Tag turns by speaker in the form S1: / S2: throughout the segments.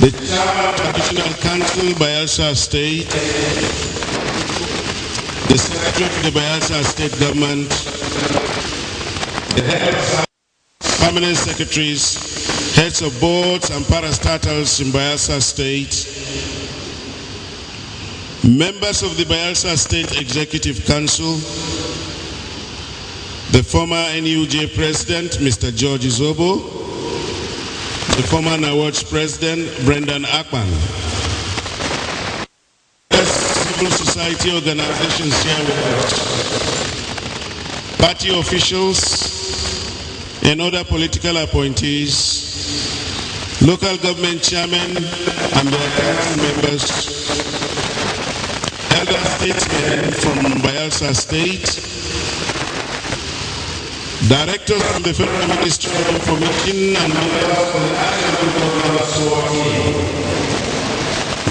S1: the Chairman Traditional Council, Bayelsa State, the Secretary of the Bayelsa State Government, the head of permanent secretaries, heads of boards and parastatals in Bayelsa State, members of the Bayelsa State Executive Council, the former NUJ President, Mr. George Izobo, the former NAWAJ President, Brendan Akpan, civil society organizations shareholders, party officials, and other political appointees, local government chairmen and their council members, elder statesmen from Bayelsa State, directors from the Federal Ministry of Information and members of the National Government,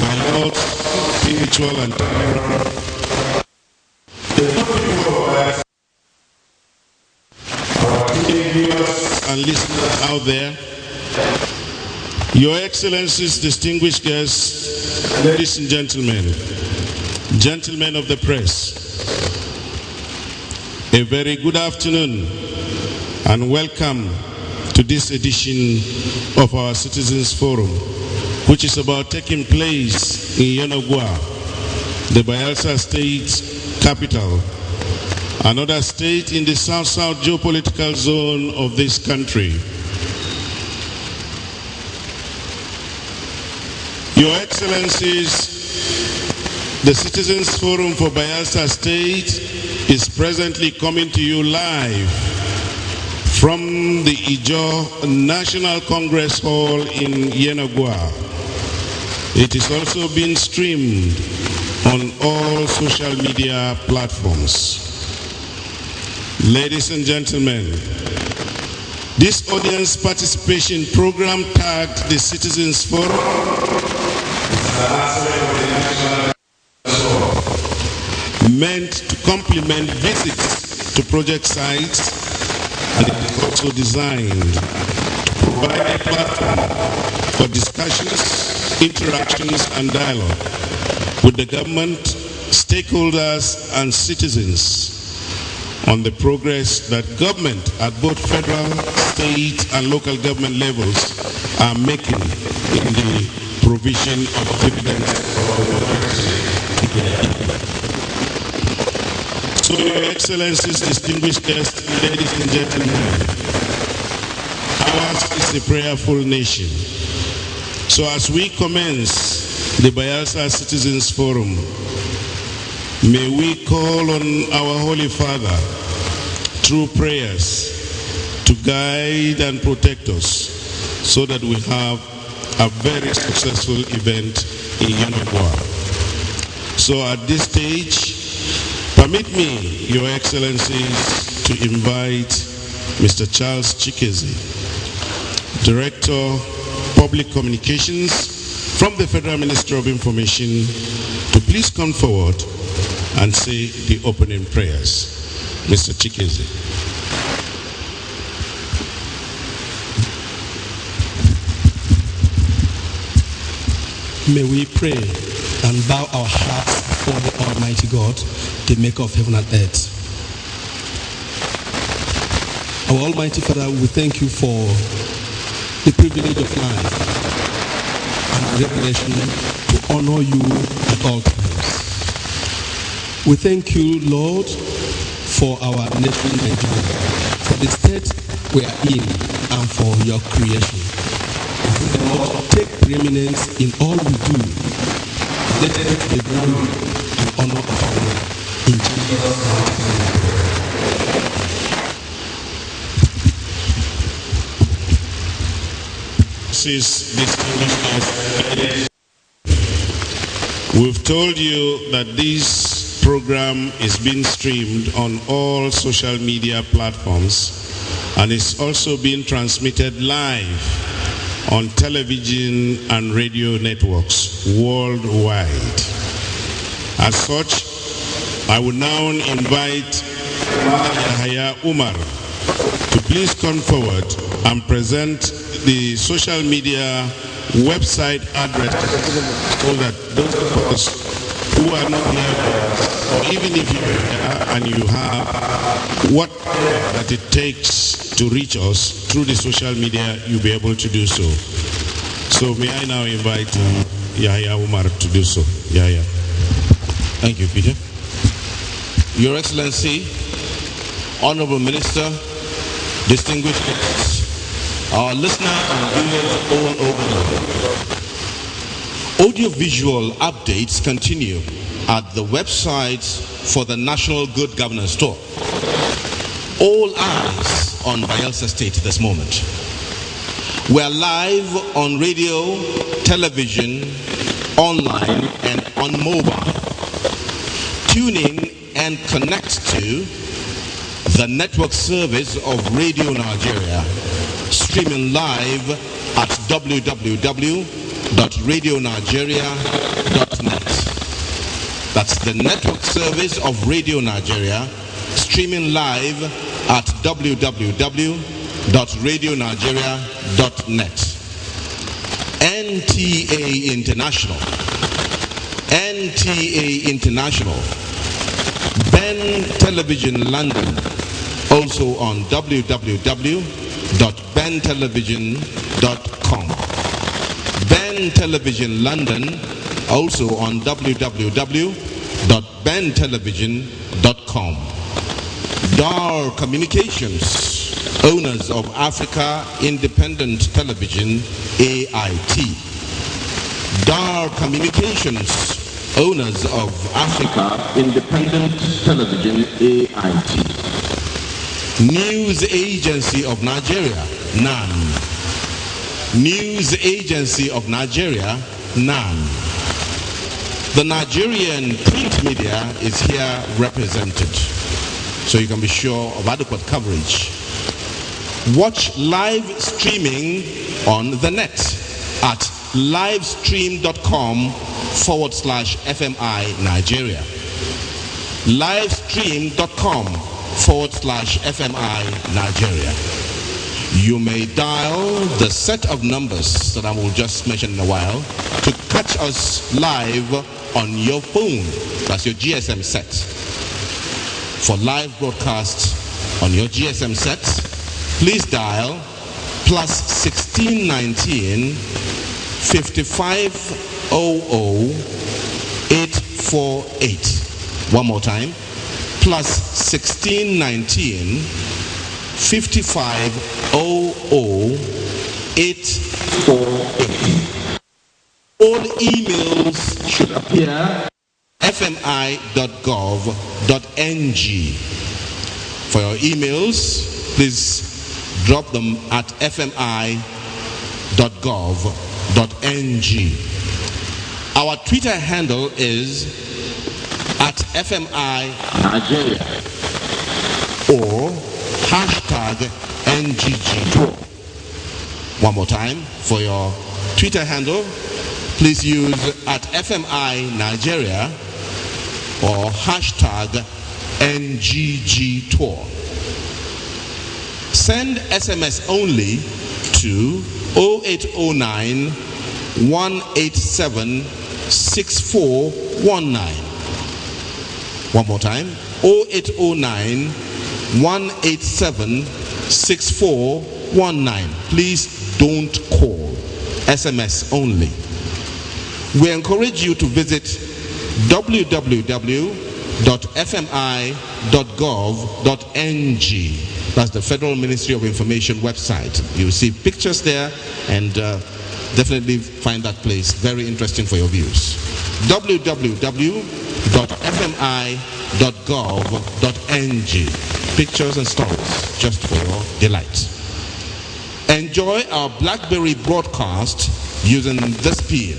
S1: my Lord, spiritual and temporal, viewers and listeners out there, Your Excellencies, distinguished guests, ladies and gentlemen, gentlemen of the press, a very good afternoon and welcome to this edition of our Citizens Forum, which is about taking place in Yenagoa, the Bayelsa State capital, another state in the south-south geopolitical zone of this country. Your Excellencies, the Citizens Forum for Bayelsa State is presently coming to you live from the Ijo National Congress Hall in Yenagoa. It is also being streamed on all social media platforms. Ladies and gentlemen, this audience participation program tagged the Citizens Forum meant to complement visits to project sites, and it is also designed to provide a platform for discussions, interactions, and dialogue with the government, stakeholders, and citizens on the progress that government at both federal, state, and local government levels are making in the provision of dividends for So, Your Excellencies, distinguished guests, ladies and gentlemen, ours is a prayerful nation. So as we commence the Bayelsa Citizens Forum, may we call on our Holy Father through prayers to guide and protect us so that we have a very successful event in Yenagoa. So at this stage, permit me, Your Excellencies, to invite Mr. Charles Chikeze, Director, Public Communications from the Federal Ministry of Information, to please come forward and say the opening prayers. Mr. Chikeze.
S2: May we pray and bow our hearts before the Almighty God, the maker of heaven and earth. Our Almighty Father, we thank you for the privilege of life and the revelation to honor you at all times. We thank you, Lord, for our nation Nigeria, for the state we are in, and for your creation. Lord, take preeminence in all we do. Let it be the glory and honor of our name. In Jesus' name.
S1: We've told you that this program is being streamed on all social media platforms and is also being transmitted live on television and radio networks worldwide. As such, I will now invite Yahya Umar to please come forward and present the social media website address so that those of us who are not here, or even if you are and you have what that it takes to reach us through the social media, you'll be able to do so. So may I now invite Yahya Umar to do so. Yahya.
S2: Thank you, Peter. Your Excellency, Honorable Minister, distinguished guests, our listeners and viewers all over the world. Audio-visual updates continue at the website for the National Good Governance Tour. All eyes on Bayelsa State this moment. We're live on radio, television, online, and on mobile. Tune in and connect to the network service of Radio Nigeria, streaming live at www.radionigeria.net. That's the network service of Radio Nigeria, streaming live at www.radionigeria.net. NTA International, Ben Television London, also on www.bentelevision.com. Ben Television London, also on www.bentelevision.com. DAR Communications, owners of Africa Independent Television, AIT. DAR Communications, owners of Africa Independent Television, AIT. News Agency of Nigeria, NAN. News Agency of Nigeria, NAN. The Nigerian print media is here represented, so you can be sure of adequate coverage. Watch live streaming on the net at livestream.com/FMI Nigeria. livestream.com/FMI Nigeria. You may dial the set of numbers that I will just mention in a while to catch us live on your phone. That's your GSM set. For live broadcast on your GSM set, please dial +1619 5500 848. One more time, +1619 5500 848. All emails should appear fmi.gov.ng. For your emails, please drop them at fmi.gov.ng. Our Twitter handle is at FMI Nigeria or #NGGTour. One more time, for your Twitter handle, please use at FMI Nigeria or #NGGTour. Send SMS only to 0809 187 6419. One more time, 0809 187 6419. Please don't call, SMS only. We encourage you to visit www.fmi.gov.ng. That's the Federal Ministry of Information website. You'll see pictures there, and definitely find that place very interesting for your views. www.fmi.gov.ng. Pictures and stories just for your delight. Enjoy our BlackBerry broadcast using this pin: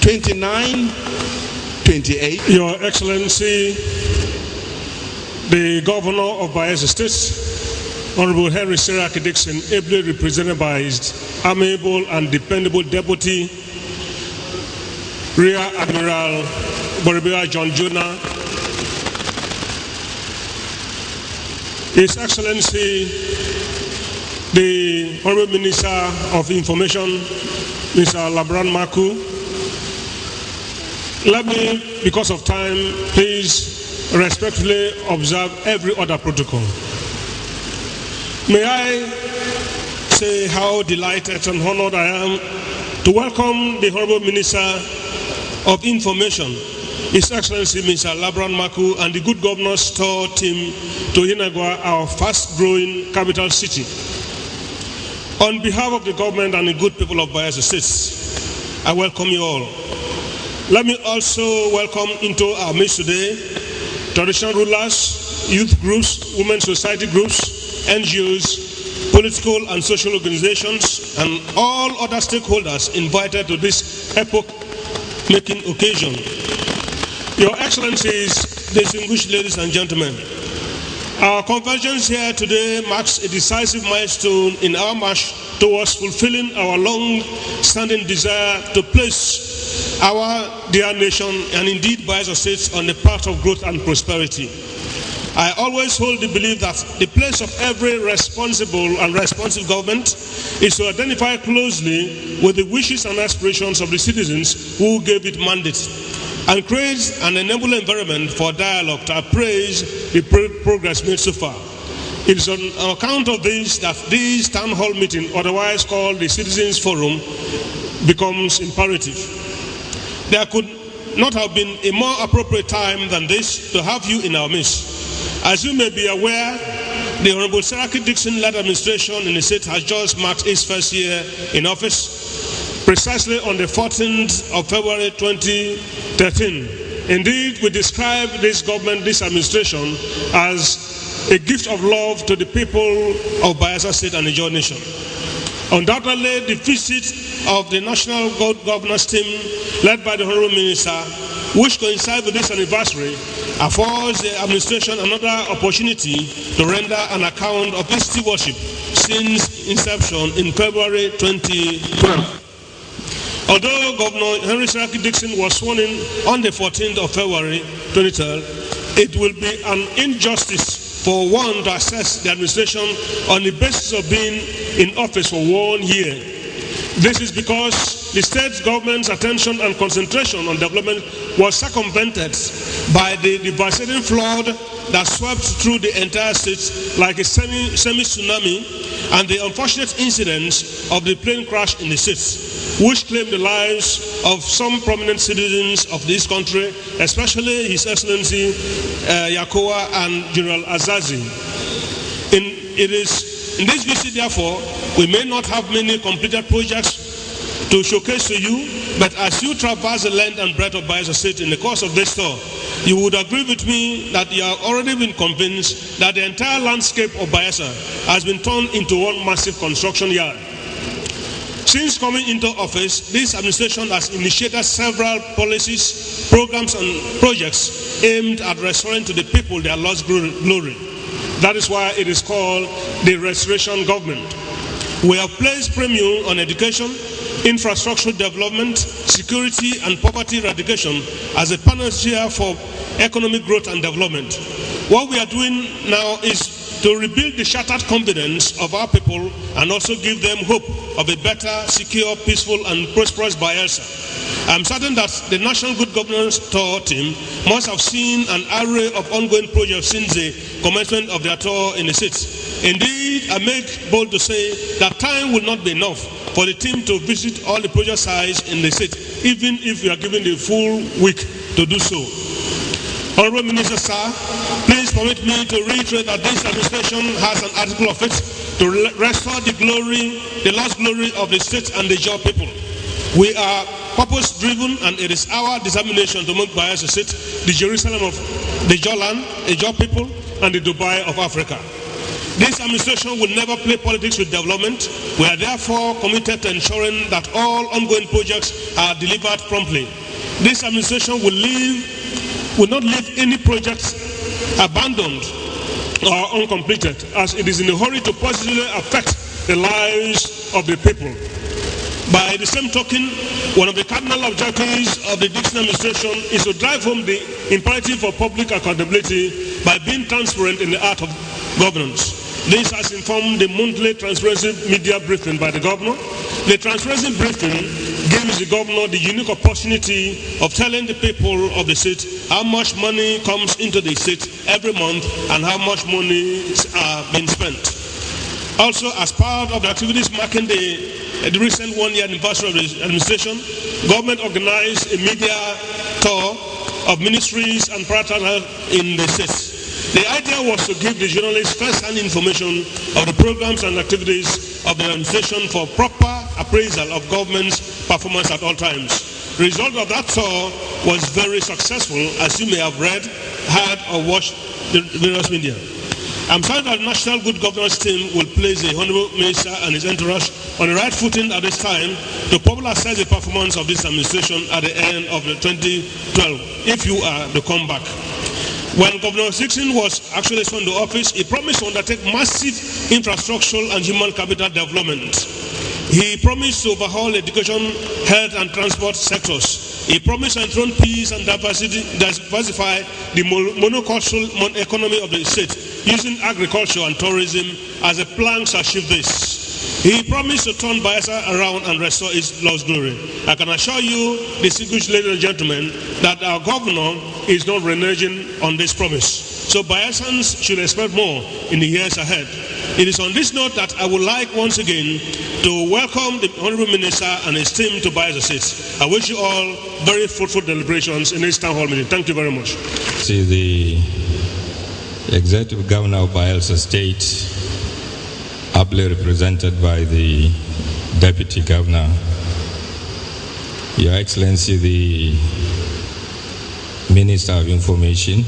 S2: 2928.
S3: Your Excellency, the Governor of Bayelsa State, Honorable Henry Siraki Dixon, ably represented by his amiable and dependable Deputy Rear Admiral Boribia John Jonah, His Excellency, the Honorable Minister of Information Mr. Labran Maku. Let me, because of time, please respectfully observe every other protocol. May I say how delighted and honored I am to welcome the Honorable Minister of Information, His Excellency Mr. Labran Maku, and the Good Governors Tour team to Yenagwa, our fast-growing capital city. On behalf of the government and the good people of Bayelsa State, I welcome you all. Let me also welcome into our midst today traditional rulers, youth groups, women's society groups, NGOs, political and social organizations, and all other stakeholders invited to this epoch-making occasion. Your Excellencies, distinguished ladies and gentlemen, our convergence here today marks a decisive milestone in our march towards fulfilling our long-standing desire to place our dear nation, and indeed Bayelsa State, on the path of growth and prosperity. I always hold the belief that the place of every responsible and responsive government is to identify closely with the wishes and aspirations of the citizens who gave it mandate, and create an enabling environment for dialogue to appraise the progress made so far. It is on account of this that this town hall meeting, otherwise called the Citizens Forum, becomes imperative. There could not have been a more appropriate time than this to have you in our midst. As you may be aware, the Honorable Seraki Dixon-led administration in the state has just marked its first year in office, precisely on the 14th of February 2013. Indeed, we describe this government, this administration, as a gift of love to the people of Bayelsa State and the Ijaw Nation. Undoubtedly, the visit of the National Governors team led by the Honorable Minister, which coincides with this anniversary, affords the administration another opportunity to render an account of its stewardship since inception in February 2012. Although Governor Henry Seraki Dixon was sworn in on the 14th of February 2012, it will be an injustice for one to assess the administration on the basis of being in office for 1 year. This is because the state government's attention and concentration on development was circumvented by the devastating flood that swept through the entire state like a semi-tsunami, and the unfortunate incidents of the plane crash in the state, which claimed the lives of some prominent citizens of this country, especially His Excellency Yakowa and General Azazi. It is in this visit, therefore, we may not have many completed projects to showcase to you, but as you traverse the length and breadth of Bayelsa State in the course of this tour, you would agree with me that you have already been convinced that the entire landscape of Bayelsa has been turned into one massive construction yard. Since coming into office, this administration has initiated several policies, programs, and projects aimed at restoring to the people their lost glory. That is why it is called the Restoration Government. We have placed premium on education, infrastructure development, security, and poverty eradication as a panacea for economic growth and development. What we are doing now is to rebuild the shattered confidence of our people and also give them hope of a better, secure, peaceful, and prosperous Bayelsa. I'm certain that the National Good Governance Tour team must have seen an array of ongoing projects since the commencement of their tour in the state. Indeed, I make bold to say that time will not be enough for the team to visit all the project sites in the state, even if we are given the full week to do so. Honorable Minister, sir, please permit me to reiterate that this administration has an article of faith to restore the glory, the lost glory of the state and the Ijaw people. We are purpose-driven, and it is our determination to make Bayelsa State the Jerusalem of the Ijaw land, Ijaw people, and the Dubai of Africa. This administration will never play politics with development. We are therefore committed to ensuring that all ongoing projects are delivered promptly. This administration will not leave any project abandoned or uncompleted, as it is in a hurry to positively affect the lives of the people. By the same token, one of the cardinal objectives of the Dixon administration is to drive home the imperative for public accountability by being transparent in the art of governance. This has informed the monthly transparency media briefing by the governor the transparency briefing gives the governor the unique opportunity of telling the people of the state how much money comes into the state every month and how much money is being spent. Also, as part of the activities marking the recent one-year anniversary of the administration, government organized a media tour of ministries and parastatals in the state. The idea was to give the journalists first-hand information of the programs and activities of the administration for proper appraisal of government's performance at all times. The result of that tour was very successful, as you may have read, heard, or watched the various media. I'm sorry that the National Good Governance team will place the Honorable Minister and his entourage on the right footing at this time to publicize the performance of this administration at the end of the 2012, if you are to come back. When Governor Dixon was actually sworn to office, he promised to undertake massive infrastructural and human capital development. He promised to overhaul education, health and transport sectors. He promised to enthrone peace and diversify the monocultural economy of the state, using agriculture and tourism as a plank to achieve this. He promised to turn Bayelsa around and restore its lost glory. I can assure you, distinguished ladies and gentlemen, that our governor is not reneging on this promise. So Bayelsans should expect more in the years ahead. It is on this note that I would like once again to welcome the Honorable Minister and his team to Bayelsa State. I wish you all very fruitful deliberations in this town hall meeting. Thank you very much.
S4: See the Executive Governor of Bayelsa State, ably represented by the Deputy Governor, Your Excellency the Minister of Information,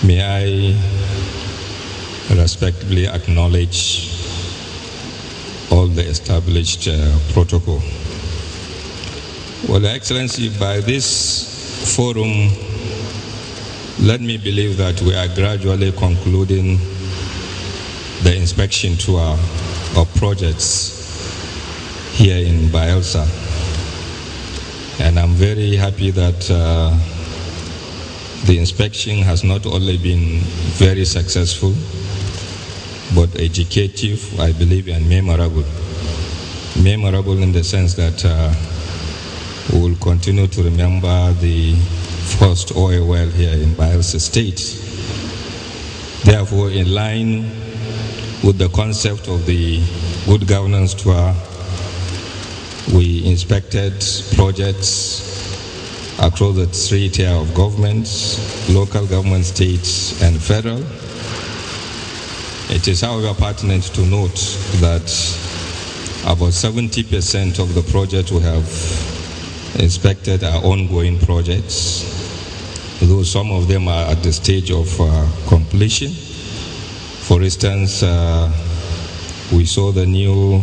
S4: may I respectfully acknowledge all the established protocol. Well, Your Excellency, by this forum, let me believe that we are gradually concluding the inspection tour of projects here in Bayelsa. And I'm very happy that the inspection has not only been very successful, but educative, I believe, and memorable. Memorable in the sense that we will continue to remember the first oil well here in Bayelsa State. Therefore, in line with the concept of the Good Governance Tour, we inspected projects across the three tiers of governments, local government, states, and federal. It is, however, pertinent to note that about 70% of the projects we have inspected are ongoing projects, though some of them are at the stage of completion. For instance, we saw the new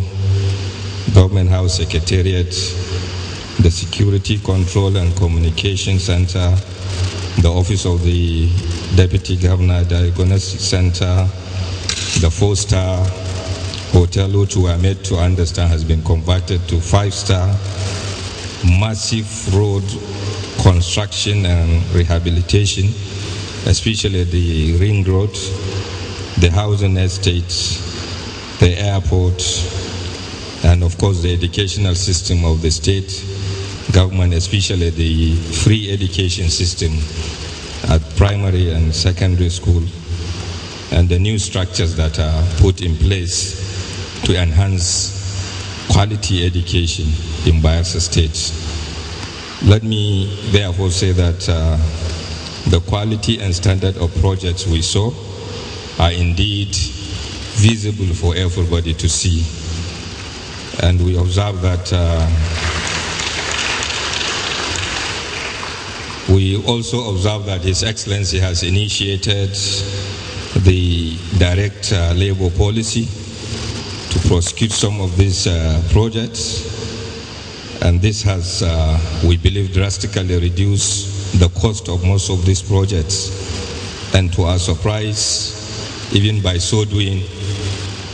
S4: Government House Secretariat, the Security Control and Communication Center, the Office of the Deputy Governor Diagnostic Center, the 4-star hotel, which we are made to understand has been converted to 5-star, massive road construction and rehabilitation, especially the ring road, the housing estates, the airport, and of course the educational system of the state government, especially the free education system at primary and secondary school, and the new structures that are put in place to enhance quality education in Bayelsa State. Let me therefore say that the quality and standard of projects we saw are indeed visible for everybody to see. And we observe that we also observe that His Excellency has initiated the direct labor policy to prosecute some of these projects. And this has, we believe, drastically reduced the cost of most of these projects. And to our surprise, even by so doing,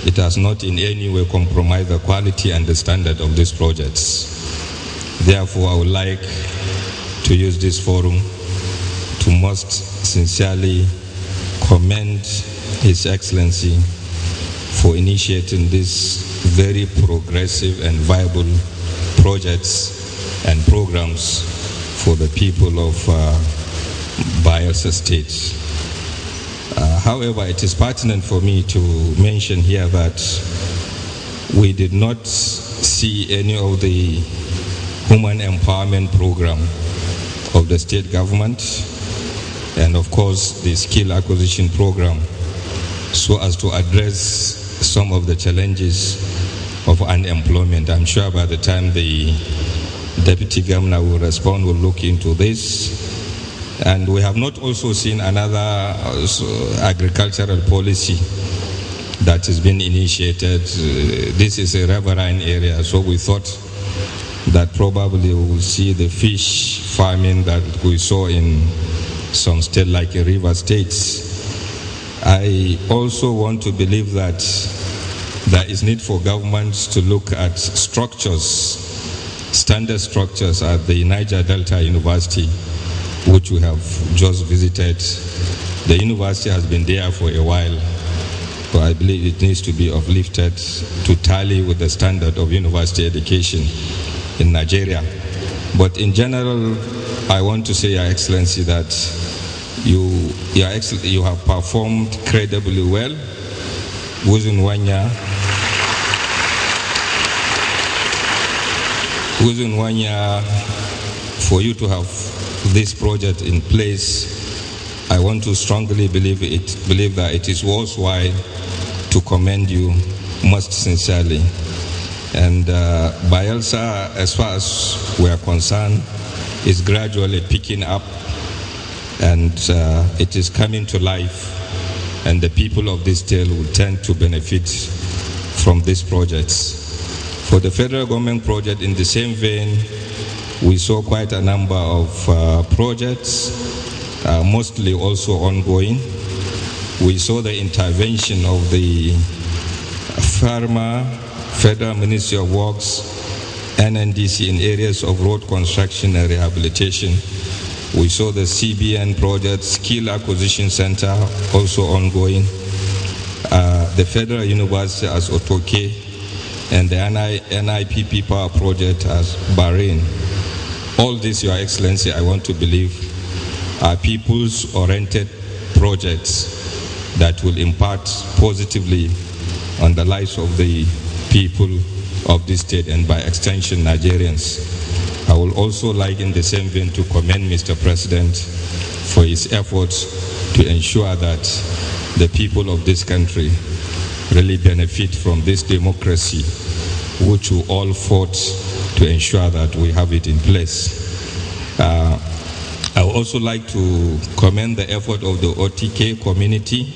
S4: it has not in any way compromised the quality and the standard of these projects. Therefore, I would like to use this forum to most sincerely commend His Excellency for initiating this very progressive and viable projects and programs for the people of Bayelsa State. However, it is pertinent for me to mention here that we did not see any of the human empowerment program of the state government, and of course the skill acquisition program, so as to address some of the challenges of unemployment. I'm sure by the time the Deputy Governor will respond, we'll look into this. And we have not also seen another agricultural policy that has been initiated. This is a riverine area, so we thought that probably we will see the fish farming that we saw in some states like river states. I also want to believe that there is need for governments to look at structures, standard structures at the Niger Delta University, which we have just visited. The university has been there for a while, but I believe it needs to be uplifted to tally with the standard of university education in Nigeria. But in general, I want to say, Your Excellency, that you have performed credibly well within 1 year. Within 1 year, for you to have this project in place, I want to strongly believe that it is worthwhile to commend you most sincerely. And Bayelsa, as far as we are concerned, is gradually picking up, and it is coming to life, and the people of this state will tend to benefit from these projects. For the federal government project, in the same vein, we saw quite a number of projects, mostly also ongoing. We saw the intervention of the Federal Ministry of Works, NNDC in areas of road construction and rehabilitation. We saw the CBN project, Skill Acquisition Center, also ongoing. The Federal University as Otoke, and the NIPP Power Project as Bahrain. All this, Your Excellency, I want to believe are people's-oriented projects that will impact positively on the lives of the people of this state and by extension Nigerians. I would also like in the same vein to commend Mr. President for his efforts to ensure that the people of this country really benefit from this democracy, which we all fought to ensure that we have it in place. I would also like to commend the effort of the OTK community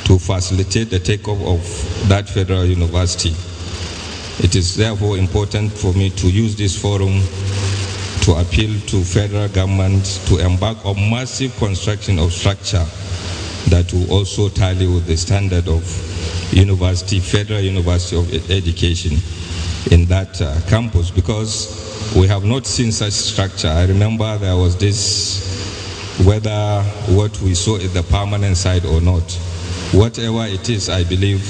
S4: to facilitate the takeoff of that federal university. It is therefore important for me to use this forum to appeal to federal government to embark on massive construction of structure that will also tally with the standard of university, Federal University of Education in that campus, because we have not seen such structure. I remember there was this, whether what we saw is the permanent side or not. Whatever it is, I believe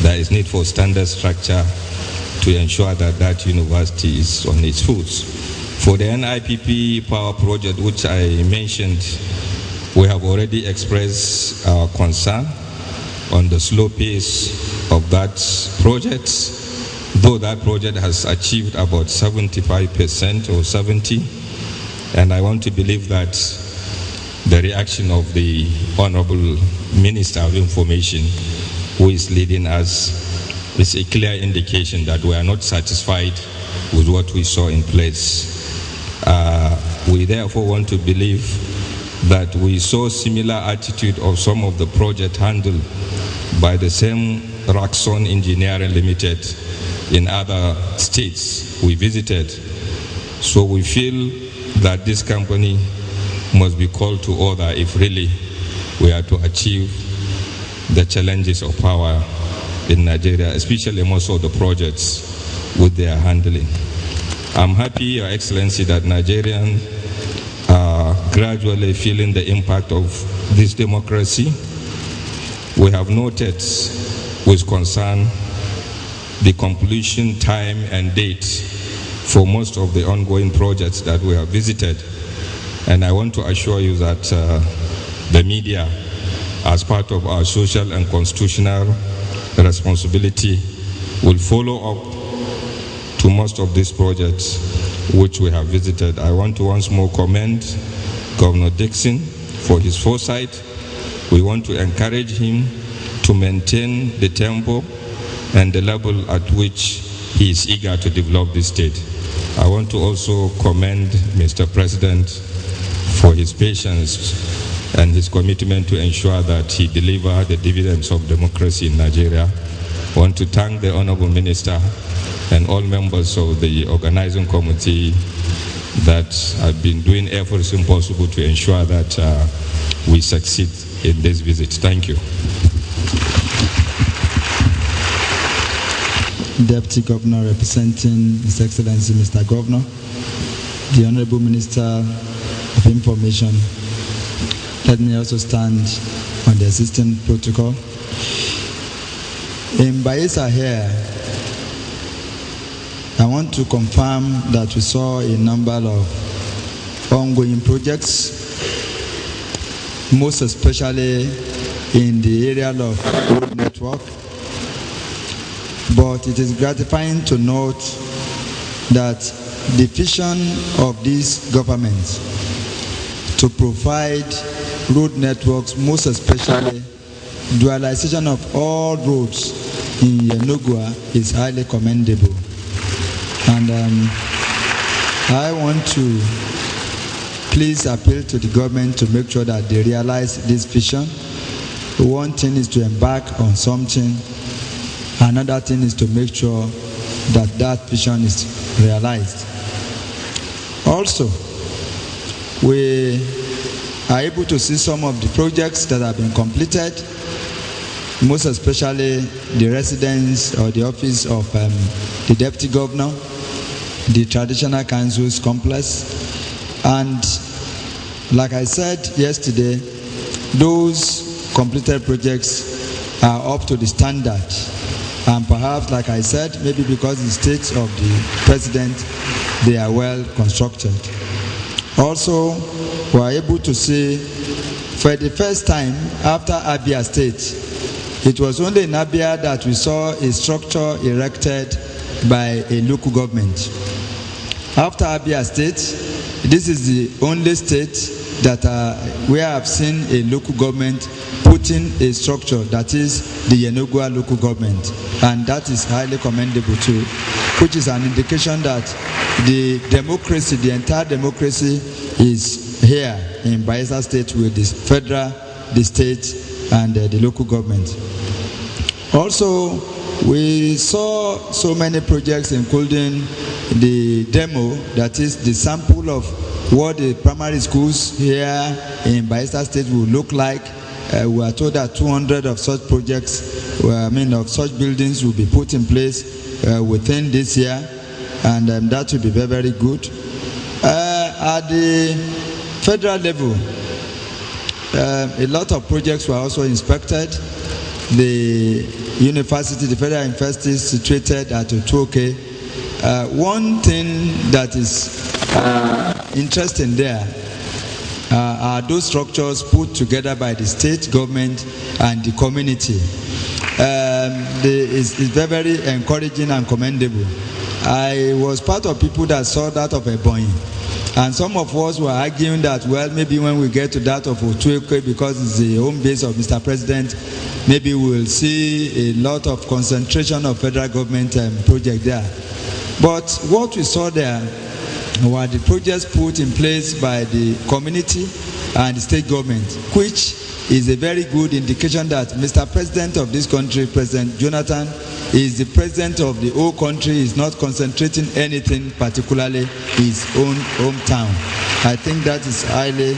S4: there is need for standard structure to ensure that that university is on its feet. For the NIPP power project, which I mentioned, we have already expressed our concern on the slow pace of that project, though that project has achieved about 75% or 70%, and I want to believe that the reaction of the Honorable Minister of Information, who is leading us, is a clear indication that we are not satisfied with what we saw in place. We therefore want to believe that we saw similar attitude of some of the project handled by the same Raxon Engineering Limited in other states we visited. So we feel that this company must be called to order if really we are to achieve the challenges of power in Nigeria, especially most of the projects with their handling. I'm happy, Your Excellency, that Nigerians are gradually feeling the impact of this democracy. We have noted with concern the completion time and date for most of the ongoing projects that we have visited. And I want to assure you that the media, as part of our social and constitutional responsibility, will follow up to most of these projects which we have visited. I want to once more commend Governor Dixon for his foresight. We want to encourage him to maintain the tempo and the level at which he is eager to develop this state. I want to also commend Mr. President for his patience and his commitment to ensure that he deliver the dividends of democracy in Nigeria. I want to thank the Honorable Minister and all members of the organizing committee that have been doing efforts impossible to ensure that we succeed in this visit. Thank you.
S5: Deputy Governor representing His Excellency Mr. Governor, the Honorable Minister of Information. Let me also stand on the existing protocol. In Bayelsa here, I want to confirm that we saw a number of ongoing projects, most especially in the area of road network. But it is gratifying to note that the vision of this government to provide road networks, most especially dualization of all roads in Yenagoa, is highly commendable. And I want to please appeal to the government to make sure that they realize this vision. One thing is to embark on something. Another thing is to make sure that that vision is realized. Also, we are able to see some of the projects that have been completed, most especially the residence or the office of the Deputy Governor, the Traditional Councils Complex. And like I said yesterday, those completed projects are up to the standard. And perhaps, like I said, maybe because the states of the president, they are well constructed. Also, we are able to see, for the first time after Abia State, it was only in Abia that we saw a structure erected by a local government. After Abia State, this is the only state that where I've seen a local government putting a structure, that is the Yenagoa local government. And that is highly commendable too, which is an indication that the democracy, the entire democracy is here in Bayelsa State with the federal, the state, and the local government. Also, we saw so many projects, including the demo, that is the sample of what the primary schools here in Bayelsa State will look like. We are told that 200 of such projects, of such buildings will be put in place within this year, and that will be very, very good. At the federal level, a lot of projects were also inspected. The university, the federal university is situated at Otuoke. One thing that is interesting there are those structures put together by the state government and the community. It's very, very encouraging and commendable. I was part of people that saw that of Ebonyi, and some of us were arguing that, well, maybe when we get to that of Otuoke, because it's the home base of Mr. President, maybe we'll see a lot of concentration of federal government project there. But what we saw there were the projects put in place by the community and the state government, which is a very good indication that Mr. President of this country, President Jonathan, is the president of the whole country, is not concentrating anything, particularly his own hometown. I think that is highly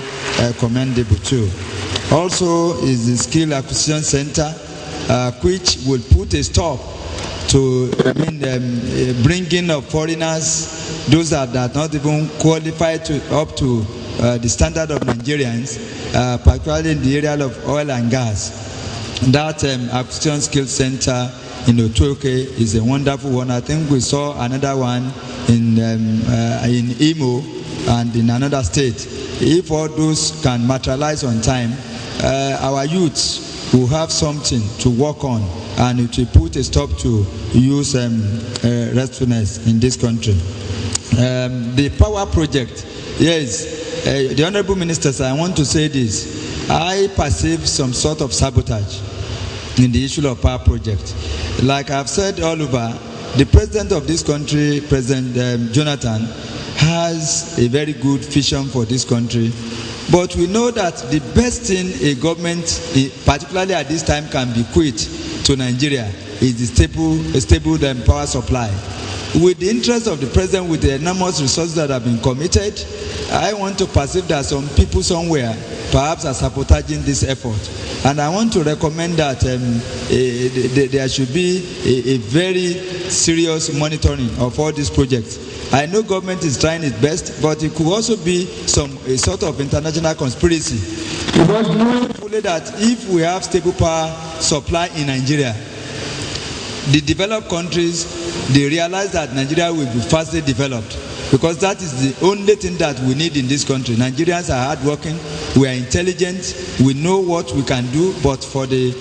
S5: commendable too. Also is the Skill Acquisition Center, which will put a stop to bringing of foreigners, those that are not even qualified to up to the standard of Nigerians, particularly in the area of oil and gas. That Acquisition Skill Center in Otuoke is a wonderful one. I think we saw another one in Imo and in another state. If all those can materialize on time, our youths will have something to work on, and it will put a stop to youth restfulness in this country. The power project, yes, the Honorable Ministers, I want to say this. I perceive some sort of sabotage in the issue of power project. Like I've said all over, the president of this country, President Jonathan, has a very good vision for this country. But we know that the best thing a government, particularly at this time, can bequeath to Nigeria is the stable power supply. With the interest of the president, with the enormous resources that have been committed, I want to perceive that some people somewhere perhaps are sabotaging this effort. And I want to recommend that there should be a very serious monitoring of all these projects. I know government is trying its best, but it could also be a sort of international conspiracy. Because knowing fully that if we have stable power supply in Nigeria, the developed countries, they realize that Nigeria will be fastly developed, because that is the only thing that we need in this country. Nigerians are hardworking, we are intelligent, we know what we can do, but for the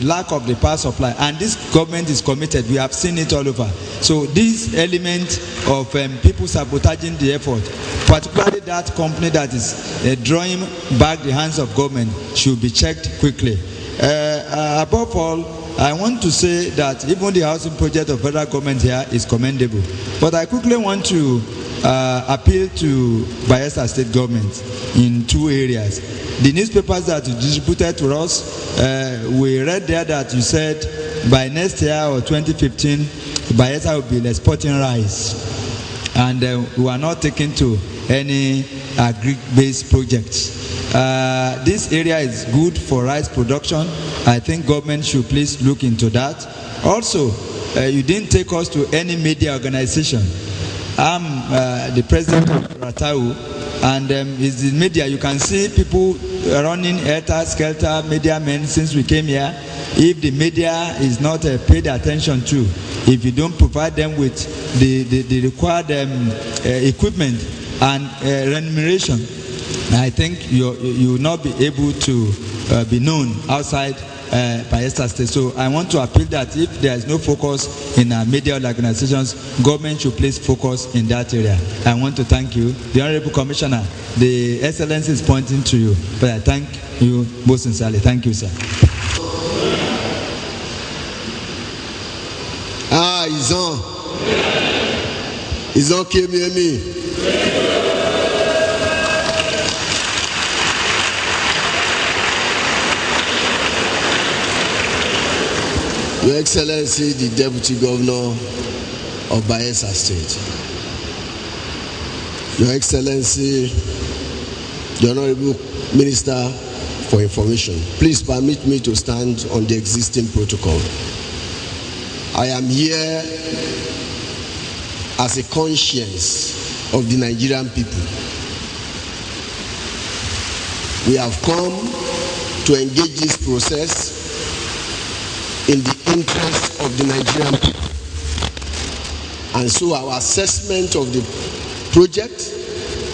S5: lack of the power supply, and this government is committed, we have seen it all over. So this element of people sabotaging the effort, particularly that company that is drawing back the hands of government, should be checked quickly. Above all, I want to say that even the housing project of federal government here is commendable. But I quickly want to appeal to Bayelsa state government in two areas. The newspapers that you distributed to us, we read there that you said by next year or 2015, Bayelsa will be exporting rice. And we are not taken to any agri-based projects. This area is good for rice production. I think government should please look into that. Also, you didn't take us to any media organization. I'm the president of Ratau, and it's the media. You can see people running helter-skelter media men since we came here. If the media is not paid attention to, if you don't provide them with the required equipment and remuneration, I think you will not be able to be known outside Bayelsa State. So I want to appeal that if there is no focus in our media organizations, government should please focus in that area. I want to thank you. The Honorable Commissioner, the Excellency is pointing to you, but I thank you most sincerely. Thank you, sir.
S6: Ils ont qui est mis. Your Excellency, the Deputy Governor of Bayelsa State. Your Excellency, the Honorable Minister for Information, please permit me to stand on the existing protocol. I am here as a conscience of the Nigerian people. We have come to engage this process in the interest of the Nigerian people. And so our assessment of the project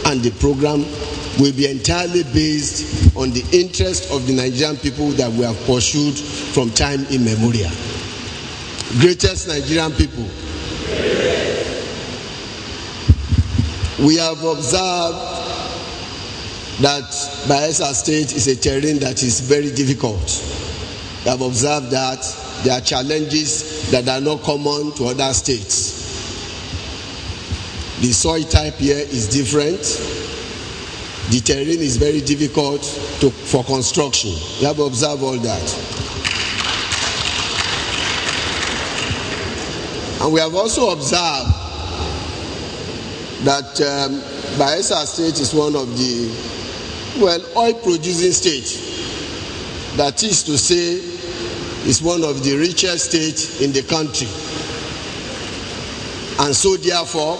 S6: and the program will be entirely based on the interest of the Nigerian people that we have pursued from time immemorial. Greatest Nigerian people. We have observed that Bayelsa State is a terrain that is very difficult. We have observed that there are challenges that are not common to other states. The soil type here is different. The terrain is very difficult for construction. We have observed all that. And we have also observed that Bayelsa State is one of the, oil-producing states. That is to say, is one of the richest states in the country. And so therefore,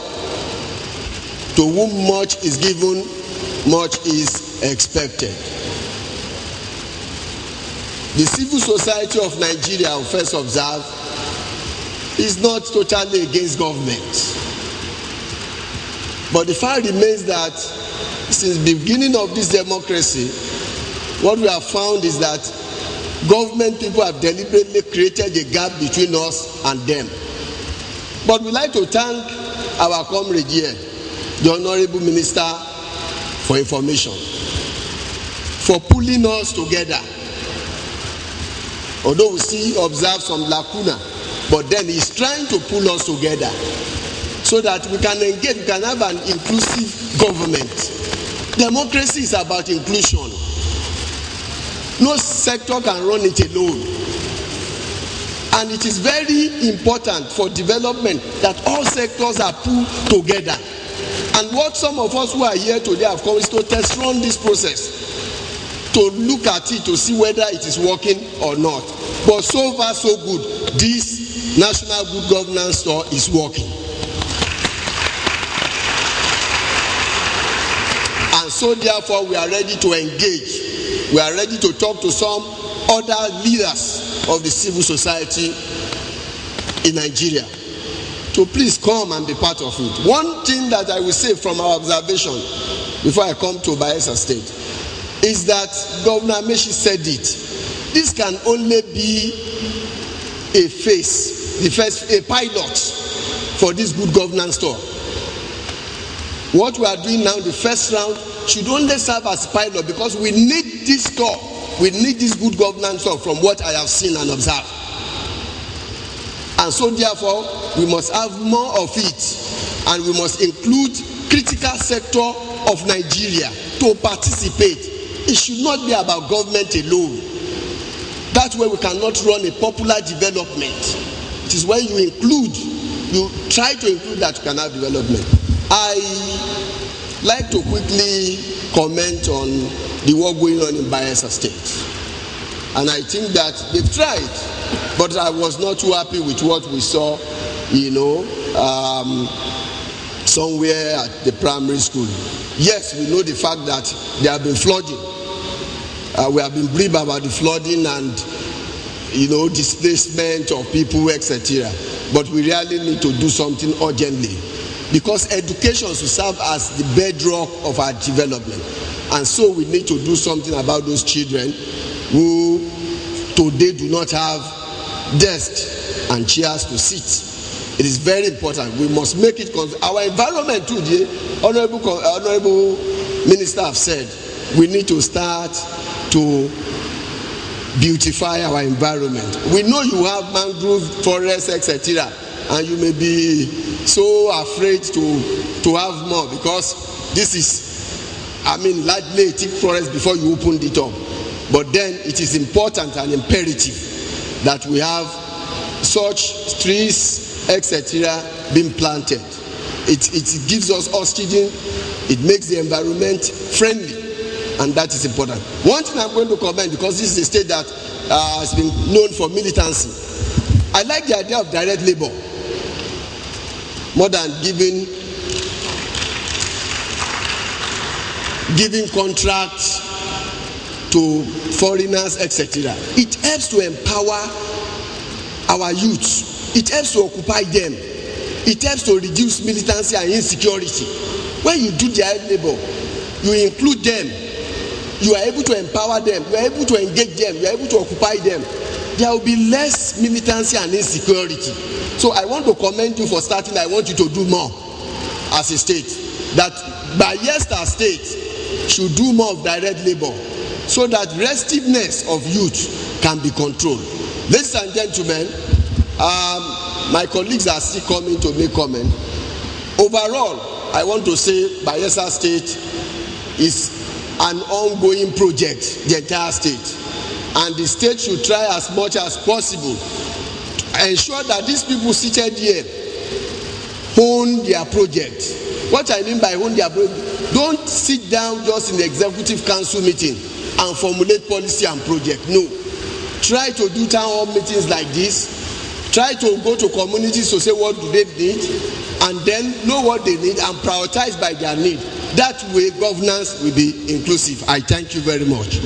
S6: to whom much is given, much is expected. The civil society of Nigeria, I first observe, is not totally against government. But the fact remains that since the beginning of this democracy, what we have found is that government people have deliberately created a gap between us and them. But we'd like to thank our comrade here, the Honorable Minister for Information, for pulling us together. Although we still observe some lacuna, but then he's trying to pull us together so that we can engage, we can have an inclusive government. Democracy is about inclusion. No sector can run it alone. And it is very important for development that all sectors are pulled together. And what some of us who are here today have come is to test run this process, to look at it, to see whether it is working or not. But so far so good. This National Good Governance Tour is working. And so therefore we are ready to engage. We are ready to talk to some other leaders of the civil society in Nigeria to please come and be part of it. One thing that I will say from our observation before I come to Bayelsa State is that Governor Meshi said it. This can only be a phase, a pilot for this good governance tour. What we are doing now, the first round, should only serve as pilot because we need this tour. We need this good governance tour from what I have seen and observed. And so therefore, we must have more of it, and we must include critical sector of Nigeria to participate. It should not be about government alone. That's where we cannot run a popular development. It is when you try to include that you can have development. I like to quickly comment on the work going on in Bayelsa State. And I think that they've tried, but I was not too happy with what we saw, somewhere at the primary school. Yes, we know the fact that there have been flooding. We have been briefed about the flooding and, displacement of people, etc. But we really need to do something urgently because education should serve as the bedrock of our development. And so we need to do something about those children who today do not have desks and chairs to sit. It is very important. We must make it. Our environment today, Honorable Minister have said, we need to start to beautify our environment. We know you have mangrove forests, etc., and you may be so afraid to have more because this is, largely a thick forest before you open it up. But then it is important and imperative that we have such trees, etc., being planted. It gives us oxygen, it makes the environment friendly, and that is important. One thing I'm going to comment, because this is a state that has been known for militancy. I like the idea of direct labor more than giving contracts to foreigners, etc. It helps to empower our youth. It helps to occupy them. It helps to reduce militancy and insecurity. When you do direct labor, you include them. You are able to empower them. You are able to engage them. You are able to occupy them. There will be less militancy and insecurity. So I want to commend you for starting. I want you to do more as a state. That Bayelsa State should do more of direct labor so that restiveness of youth can be controlled. Ladies and gentlemen, my colleagues are still coming to make comment. Overall, I want to say Bayelsa State is an ongoing project, the entire state. And the state should try as much as possible to ensure that these people seated here hone their project. What I mean by hone their project, don't sit down just in the executive council meeting and formulate policy and project. No. Try to do town hall meetings like this. Try to go to communities to say what do they need, and then know what they need and prioritize by their need. That way governance will be inclusive. I thank you very much.